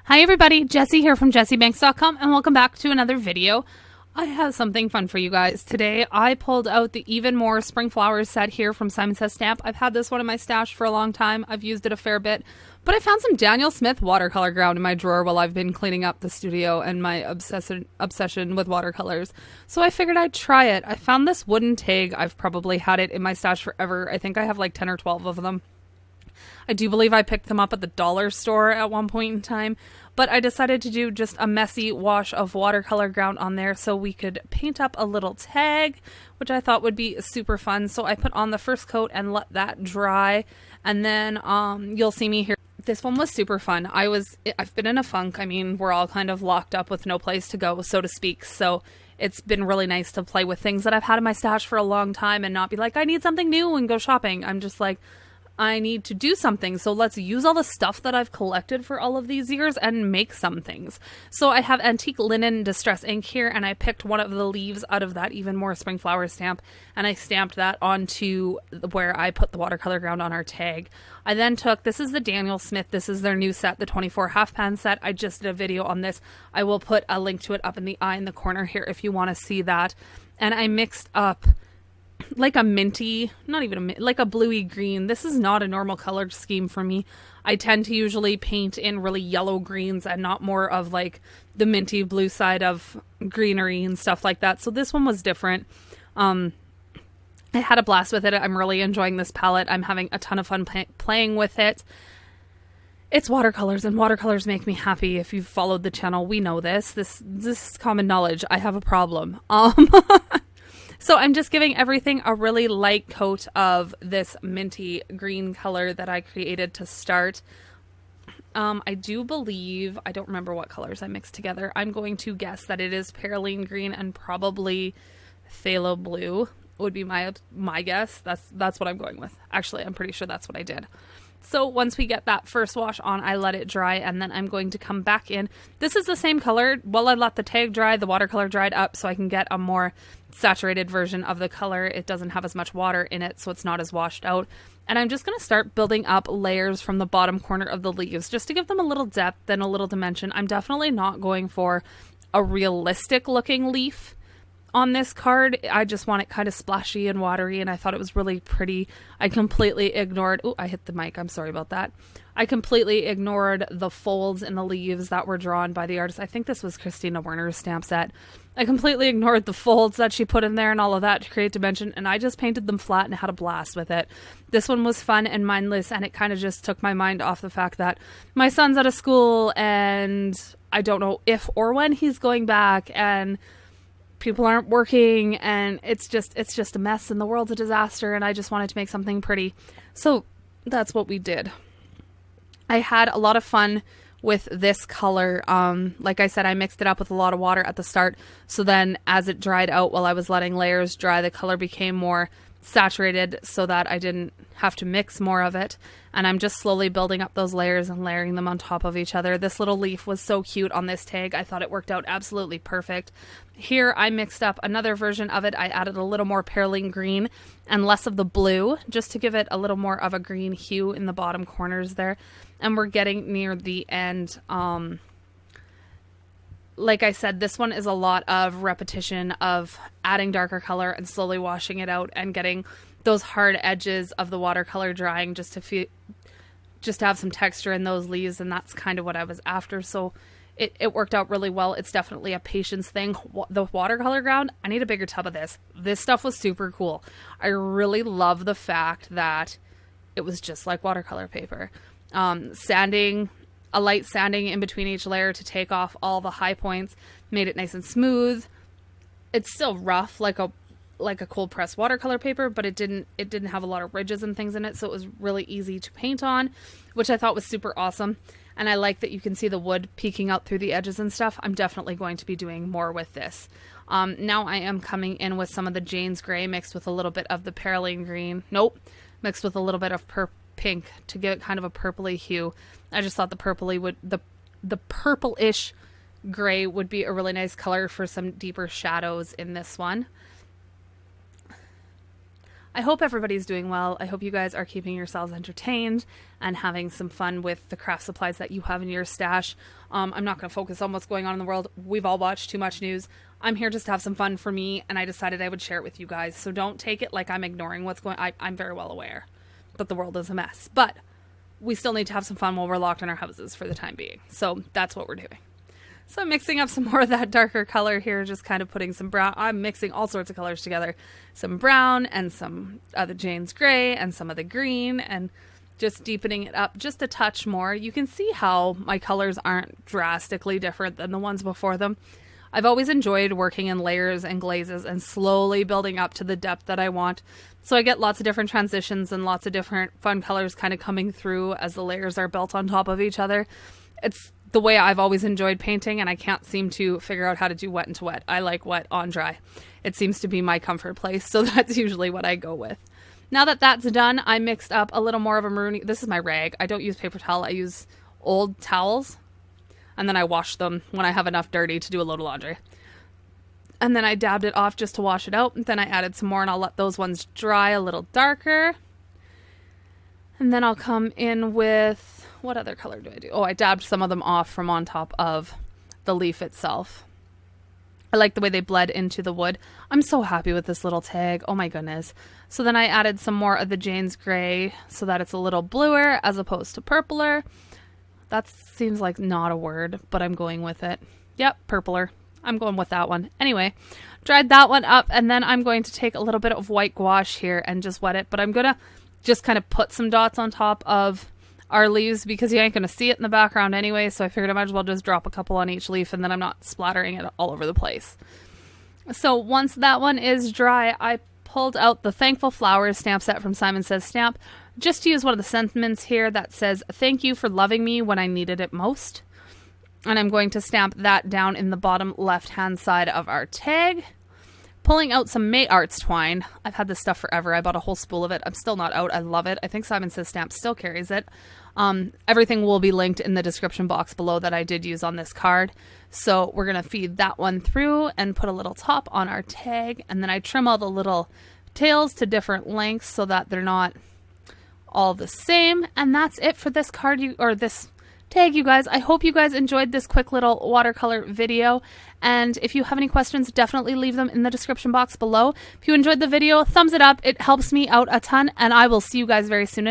Hi everybody, Jessie here from JessieBanks.com and welcome back to another video. I have something fun for you guys. Today I pulled out the Even More Spring Flowers set here from Simon Says Stamp. I've had this one in my stash for a long time. I've used it a fair bit, but I found some Daniel Smith watercolor ground in my drawer while I've been cleaning up the studio and my obsession with watercolors. So I figured I'd try it. I found this wooden tag. I've probably had it in my stash forever. I think I have like 10 or 12 of them. I do believe I picked them up at the dollar store at one point in time, but I decided to do just a messy wash of watercolor ground on there so we could paint up a little tag, which I thought would be super fun. So I put on the first coat and let that dry, and then you'll see me here. This one was super fun. I've been in a funk. I mean, we're all kind of locked up with no place to go, so to speak. So it's been really nice to play with things that I've had in my stash for a long time and not be like, I need something new and go shopping. I'm just like, I need to do something, so let's use all the stuff that I've collected for all of these years and make some things. So I have Antique Linen Distress ink here, and I picked one of the leaves out of that Even More Spring Flower stamp, and I stamped that onto where I put the watercolor ground on our tag. I then took, this is the Daniel Smith, this is their new set, the 24 half pan set. I just did a video on this. I will put a link to it up in the eye in the corner here if you want to see that. And I mixed up like a minty, not even like a bluey green. This is not a normal color scheme for me. I tend to usually paint in really yellow greens and not more of like the minty blue side of greenery and stuff like that. So this one was different. I had a blast with it. I'm really enjoying this palette. I'm having a ton of fun playing with it. It's watercolors, and watercolors make me happy. If you've followed the channel, we know this. This is common knowledge. I have a problem. So I'm just giving everything a really light coat of this minty green color that I created to start. I do believe, I don't remember what colors I mixed together. I'm going to guess that it is Perylene Green and probably Phthalo Blue would be my guess. That's what I'm going with. Actually, I'm pretty sure that's what I did. So once we get that first wash on, I let it dry, and then I'm going to come back in. This is the same color. While I let the tag dry, the watercolor dried up so I can get a more saturated version of the color. It doesn't have as much water in it, so it's not as washed out. And I'm just going to start building up layers from the bottom corner of the leaves just to give them a little depth and a little dimension. I'm definitely not going for a realistic looking leaf on this card. I just want it kind of splashy and watery, and I thought it was really pretty. I completely ignored, I hit the mic, I'm sorry about that. I completely ignored the folds in the leaves that were drawn by the artist. I think this was Christina Werner's stamp set. I completely ignored the folds that she put in there and all of that to create dimension, and I just painted them flat and had a blast with it. This one was fun and mindless, and it kind of just took my mind off the fact that my son's out of school and I don't know if or when he's going back, and people aren't working, and it's just a mess, and the world's a disaster, and I just wanted to make something pretty. So that's what we did. I had a lot of fun with this color. Like I said, I mixed it up with a lot of water at the start, so then as it dried out while I was letting layers dry, the color became more saturated so that I didn't have to mix more of it, and I'm just slowly building up those layers and layering them on top of each other. This little leaf was so cute on this tag. I thought it worked out absolutely perfect. Here I mixed up another version of it. I added a little more Perylene Green and less of the blue just to give it a little more of a green hue in the bottom corners there, and we're getting near the end. Like I said, this one is a lot of repetition of adding darker color and slowly washing it out and getting those hard edges of the watercolor drying just to have some texture in those leaves, and that's kind of what I was after. So it worked out really well. It's definitely a patience thing. The watercolor ground, I need a bigger tub of this. This stuff was super cool. I really love the fact that it was just like watercolor paper. A light sanding in between each layer to take off all the high points made it nice and smooth. It's still rough like a cold pressed watercolor paper, but it didn't have a lot of ridges and things in it, so it was really easy to paint on, which I thought was super awesome. And I like that you can see the wood peeking out through the edges and stuff. I'm definitely going to be doing more with this. Now I am coming in with some of the Jane's Gray mixed with a little bit of the Perylene Green. Mixed with a little bit of pink to give it kind of a purpley hue. I just thought the purple-ish gray would be a really nice color for some deeper shadows in this one. I hope everybody's doing well. I hope you guys are keeping yourselves entertained and having some fun with the craft supplies that you have in your stash. I'm not going to focus on what's going on in the world. We've all watched too much news. I'm here just to have some fun for me, and I decided I would share it with you guys. So don't take it like I'm ignoring what's going on. I'm very well aware that the world is a mess, but we still need to have some fun while we're locked in our houses for the time being. So that's what we're doing. So I'm mixing up some more of that darker color here, just kind of putting some brown. I'm mixing all sorts of colors together. Some brown and some of the Jane's gray and some of the green, and just deepening it up just a touch more. You can see how my colors aren't drastically different than the ones before them. I've always enjoyed working in layers and glazes and slowly building up to the depth that I want. So I get lots of different transitions and lots of different fun colors kind of coming through as the layers are built on top of each other. It's the way I've always enjoyed painting, and I can't seem to figure out how to do wet into wet. I like wet on dry. It seems to be my comfort place, so that's usually what I go with. Now that that's done, I mixed up a little more of a maroon. This is my rag. I don't use paper towel. I use old towels, and then I wash them when I have enough dirty to do a load of laundry. And then I dabbed it off just to wash it out. And then I added some more, and I'll let those ones dry a little darker. And then I'll come in with... what other color do I do? Oh, I dabbed some of them off from on top of the leaf itself. I like the way they bled into the wood. I'm so happy with this little tag. Oh my goodness. So then I added some more of the Jane's gray so that it's a little bluer as opposed to purpler. That seems like not a word, but I'm going with it. Yep, purpler. I'm going with that one. Anyway, dried that one up, and then I'm going to take a little bit of white gouache here and just wet it. But I'm going to just kind of put some dots on top of our leaves because you ain't going to see it in the background anyway, so I figured I might as well just drop a couple on each leaf, and then I'm not splattering it all over the place. So once that one is dry, I pulled out the Thankful Flowers stamp set from Simon Says Stamp just to use one of the sentiments here that says, "Thank you for loving me when I needed it most." And I'm going to stamp that down in the bottom left-hand side of our tag. Pulling out some May Arts twine. I've had this stuff forever. I bought a whole spool of it. I'm still not out. I love it. I think Simon Says Stamp still carries it. Everything will be linked in the description box below that I did use on this card. So we're going to feed that one through and put a little top on our tag. And then I trim all the little tails to different lengths so that they're not all the same. And that's it for this card, this tag, you guys. I hope you guys enjoyed this quick little watercolor video, and if you have any questions, definitely leave them in the description box below. If you enjoyed the video, thumbs it up. It helps me out a ton, and I will see you guys very soon.